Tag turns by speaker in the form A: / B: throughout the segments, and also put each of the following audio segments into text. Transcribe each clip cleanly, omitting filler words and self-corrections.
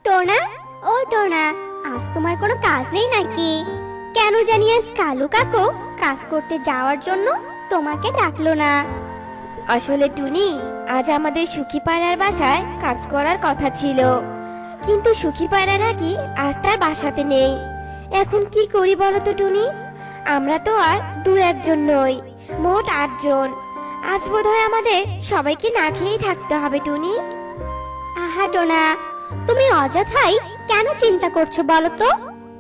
A: টোনা, ও টোনা, আজ তোমার কোনো কাজ নেই নাকি? কেন জানি আজ কালু কাকু কাজ করতে যাওয়ার জন্য তোমাকে ডাকলো না।
B: আসলে টুনি, আজ আমাদের সুখী পায়রার বাসায় কাজ করার কথা ছিল, কিন্তু সুখী পায়রা নাকি আজ তার বাসাতে নেই। এখন কি করি বলো তো টুনি? আমরা তো আর দু একজন নই, মোট 8 জন। আজ বোধহয় আমাদের সবাইকে না খেয়েই থাকতে হবে টুনি।
A: আহা টোনা, তুমি অযথাই কেন চিন্তা করছো বলো তো?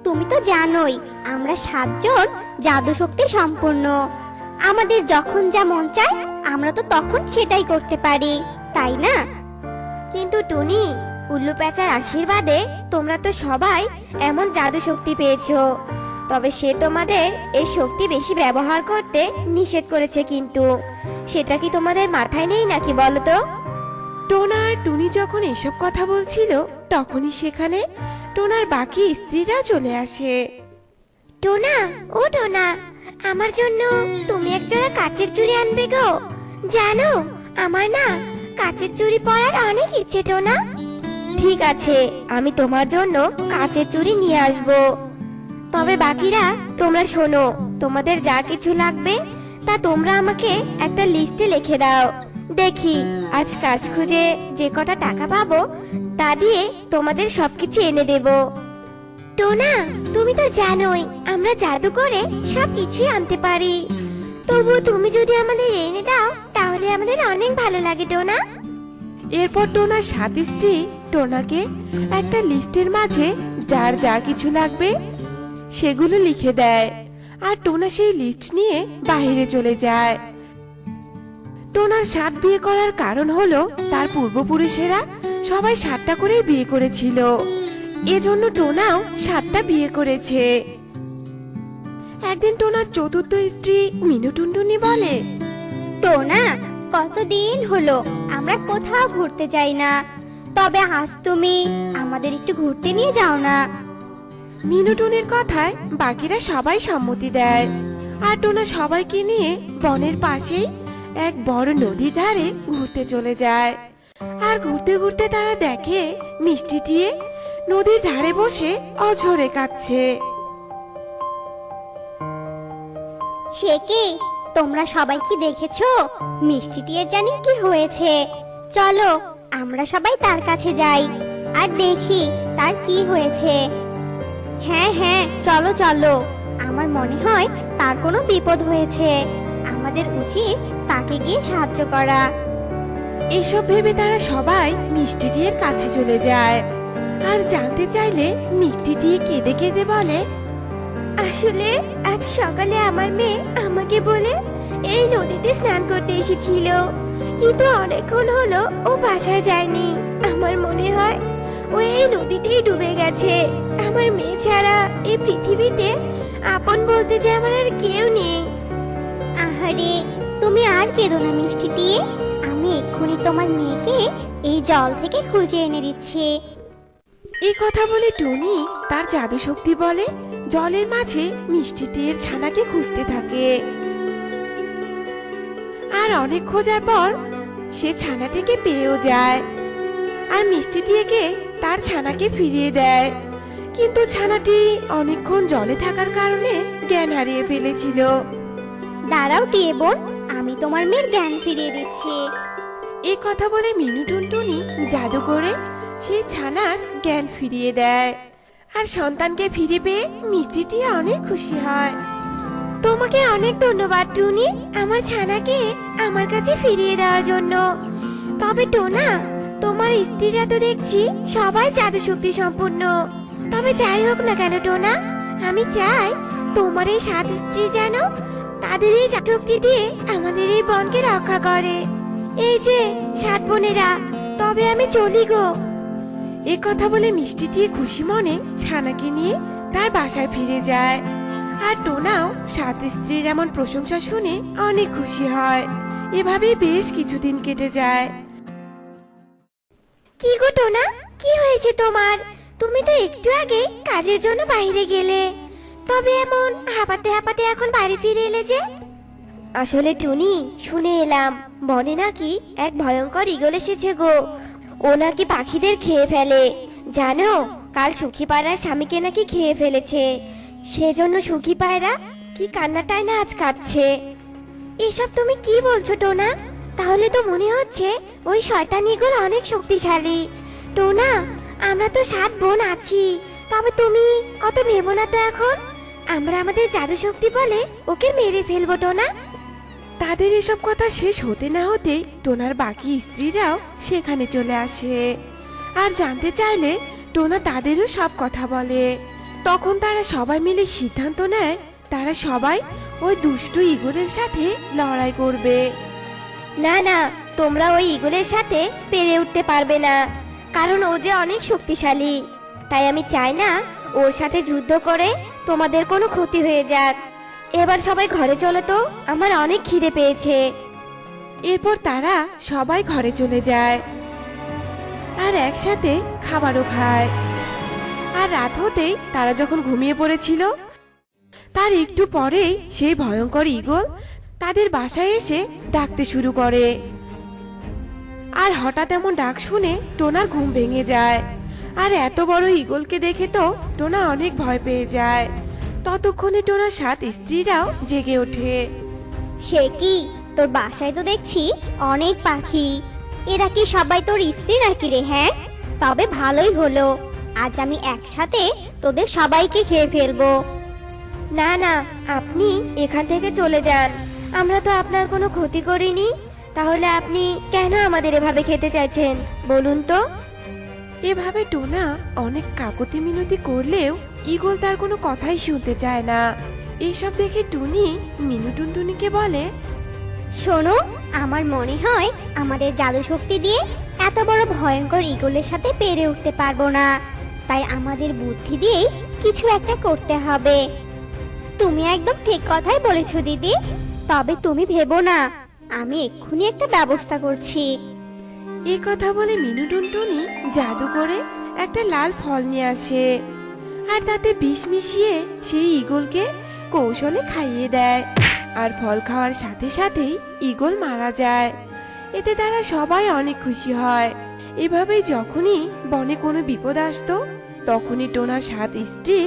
A: তুমি তো জানোই আমরা 7 জন জাদু শক্তি সম্পূর্ণ। আমাদের যখন যা মন চায় আমরা তো তখন সেটাই করতে পারি, তাই না?
B: কিন্তু টুনি, উল্লু প্যাঁচার আশীর্বাদে তোমরা তো সবাই এমন জাদু শক্তি পেয়েছো। তবে সে তোমাদের এই শক্তি বেশি ব্যবহার করতে নিষেধ করেছে, কিন্তু সেটা কি তোমাদের মাথায় নেই নাকি বলো তো?
C: টোনা আর টুনি যখন এসব কথা বলছিল তখনই সেখানে টোনার বাকি স্ত্রীরা চলে আসে।
B: টোনা, ও টোনা, আমার জন্য তুমি একজোড়া কাচের চুড়ি আনবে গো। জানো, আমার না কাচের চুড়ি পরার অনেক ইচ্ছে টোনা। ঠিক আছে, আমি তোমার জন্য কাচের চুড়ি নিয়ে আসব। তবে বাকিরা তোমরা শোনো, তোমাদের যা কিছু লাগবে তা তোমরা আমাকে একটা লিস্টে লিখে দাও। দেখি আজ কাজ খুঁজে যে কটা টাকা পাবো তা দিয়ে তোমাদের সবকিছু এনে দেব। টোনা, তুমি তো জানোই আমরা জাদু করে সবকিছুই আনতে পারি। তবু তুমি যদি আমাদের এনে দাও তাহলে আমাদের অনেক ভালো লাগে টোনা।
C: এরপর টোনার 7 স্ত্রী টোনাকে একটা লিস্টের মাঝে যার যা কিছু লাগবে সেগুলো লিখে দেয়, আর টোনা সেই লিস্ট নিয়ে বাইরে চলে যায়। টোনার 7 বিয়ে করার কারণ হলো তার পূর্বপুরুষেরা সবাই 7টা করে বিয়ে করেছিল, এজন্য টোনাও 7টা বিয়ে করেছে। একদিন টোনার 4র্থ স্ত্রী মিনু টুনটুনি বলে,
A: টোনা, কতদিন হলো আমরা কোথাও ঘুরতে যাই না, তবে আজ তুমি আমাদের একটু ঘুরতে নিয়ে যাও না?
C: মিনুটুনের কথায় বাকিরা সবাই সম্মতি দেয়, আর টোনা সবাইকে নিয়ে বনের পাশেই এক বড় নদীর ধারে ঘুরতে চলে যায়। আর ঘুরতে ঘুরতে তারা দেখে মিষ্টি টিয়ে নদীর ধারে বসে অঝরে কাঁদছে।
A: সে কি, তোমরা সবাই কি দেখেছো মিষ্টিটির জানি কি হয়েছে? চলো আমরা সবাই তার কাছে যাই আর দেখি তার কি হয়েছে। হ্যাঁ হ্যাঁ, চলো চলো, আমার মনে হয় তার কোনো বিপদ হয়েছে, আমাদের উচিত তাকে গিয়ে সাহায্য করা।
C: এসব ভেবে তারা সবাই মিষ্টি টিয়ের কাছে চলে যায়, আর জানতে চাইলে মিষ্টি টিয়ে কেঁদে কেঁদে বলে,
B: আসলে আজ সকালে আমার মেয়ে আমাকে বলে এই নদীতে স্নান করতে এসেছিল, কিন্তু অনেকক্ষণ হলো ও বাসায় যায়নি। আমার মনে হয় ও এই নদীতেই ডুবে গেছে। আমার মেয়ে ছাড়া এই পৃথিবীতে আপন বলতে যে আমার আর কেউ নেই।
A: আহারে, তুমি আর কেঁদো না মিষ্টিটি, আমি এক্ষুনি তোমার মেয়েকে এই জল থেকে খুঁজে এনে দিচ্ছি।
C: এই কথা বলে টুনি তার জাদু শক্তি বলে জলের মাঝে মিষ্টি টিয়ের ছানাকে খুঁজতে থাকে। আর অনেক খোঁজার পর সে ছানাটিকে পেয়েও যায়, আর মিষ্টি টিয়েকে তার ছানাকে ফিরিয়ে দেয়। কিন্তু ছানাটি অনেকক্ষণ জলে থাকার কারণে জ্ঞান হারিয়ে ফেলেছিল।
A: দাঁড়াও টিয়ে বোন, আমি তোমার মেয়ের জ্ঞান ফিরিয়ে দিচ্ছি।
C: এই কথা বলে মিনু টুনটুনি জাদু করে সেই ছানার জ্ঞান ফিরিয়ে দেয়, আর সন্তানকে ফিরে পেয়ে মিষ্টিটি অনেক খুশি হয়।
B: তোমাকে অনেক ধন্যবাদ টুনি, আমার ছানাকে আমার কাছে ফিরিয়ে দেওয়ার জন্য। তবে টোনা, তোমার স্ত্রীরা তো দেখছি সবাই জাদু শক্তি সম্পূর্ণ। তবে যাই হোক না কেন টোনা, আমি চাই তোমার এই 7 স্ত্রী যেন তাদের এই জাদু শক্তি দিয়ে আমাদের এই বনকে রক্ষা করে। এই যে 7 বোনেরা, তবে আমি চলি গো।
C: এ কথা বলে মিষ্টিটি খুশি মনে ছানাকে নিয়ে তার বাসায় ফিরে যায়, আর টোনাও 7 স্ত্রীর এমন প্রশংসা শুনে অনেক খুশি হয়। এভাবে বেশ কিছুদিন কেটে যায়।
B: কি গো টোনা, কি হয়েছে তোমার? তুমি তো একটু আগে কাজের জন্য বাইরে গেলে, তবে এমন হাঁপাতে হাঁপাতে এখন বাড়ি ফিরে এলে যে? আসলে টুনি, শুনে এলাম বনে নাকি এক ভয়ঙ্কর ঈগল এসেছে গো। ও নাকি পাখিদের খেয়ে ফেলে। জানো, কাল সুখী পায়রার স্বামীকে নাকি খেয়ে ফেলেছে। সেজন্য সুখী পায়রা কি কান্নাটাই না আজ কাঁদছে। এসব তুমি কি বলছো টোনা? তাহলে তো মনে হচ্ছে ওই শয়তান ঈগল অনেক শক্তিশালী। টোনা, আমরা তো 7 বোন আছি, তবে তুমি অত ভেবো না তো এখন। আমরা আমাদের জাদু শক্তি বলে ওকে মেরে ফেলবো টোনা।
C: তাদের এসব কথা শেষ হতে না হতেই টোনার বাকি স্ত্রীরাও সেখানে চলে আসে আর জানতে চাইলে টোনা তাদেরও সব কথা বলে। তখন তারা সবাই মিলে সিদ্ধান্ত নেয় তারা সবাই ওই দুষ্টু ঈগলের সাথে লড়াই করবে।
B: না না, তোমরা ওই ঈগলের সাথে পেরে উঠতে পারবে না, কারণ ও যে অনেক শক্তিশালী। তাই আমি চাই না ওর সাথে যুদ্ধ করে তোমাদের কোনো ক্ষতি হয়ে যাক। এবার সবাই ঘরে চলো তো, আমার অনেক খিদে পেয়েছে।
C: এরপর তারা সবাই ঘরে চলে যায় আর একসাথে খাবারও খায়। আর রাত হতেই তারা যখন ঘুমিয়ে পড়েছিল তার একটু পরেই সেই ভয়ঙ্কর ঈগল তাদের বাসায় এসে ডাকতে শুরু করে। আর হঠাৎ এমন ডাক শুনে টোনার ঘুম ভেঙে যায়। আর এত বড় ঈগলকে দেখে তো টোনা অনেক ভয় পেয়ে যায়। ততক্ষণে টোনার 7 স্ত্রীরাও জেগে ওঠে।
A: সে কি, তোর বাসায় তো দেখছি অনেক পাখি। এরা কি সবাই তোর স্ত্রী নাকি রে? হ্যাঁ, তবে ভালোই হলো, আজ আমি একসাথে তোদের সবাইকে খেয়ে ফেলবো।
B: না না, আপনি এখান থেকে চলে যান। আমরা তো আপনার কোনো ক্ষতি করিনি, তাহলে আপনি কেন আমাদের এভাবে খেতে চাইছেন বলুন তো?
C: এভাবে টোনা অনেক কাকুতি মিনতি করলেও ঈগল তার কোনো কথাই শুনতে চায় না। এসব দেখে টুনি মিনু টুনটুনিকে বলে,
A: শোনো, আমার মনে হয় আমাদের জাদু শক্তি দিয়ে এত বড় ভয়ঙ্কর ঈগলের সাথে পেরে উঠতে পারবো না। তাই আমাদের বুদ্ধি দিয়েই কিছু একটা করতে হবে। তুমি একদম ঠিক কথাই বলেছো দিদি। তবে তুমি ভেবো না, আমি এক্ষুনি একটা ব্যবস্থা করছি।
C: এই কথা বলে মিনু টুনটুনি জাদু করে একটা লাল ফল নিয়ে আসে আর তাতে বিষ মিশিয়ে সেই ঈগলকে কৌশলে খাইয়ে দেয়। আর ফল খাওয়ার সাথে সাথেই ঈগল মারা যায়। এতে তারা সবাই অনেক খুশি হয়। এভাবেই যখনই বনে কোনো বিপদ আসতো তখনই টোনার 7 স্ত্রী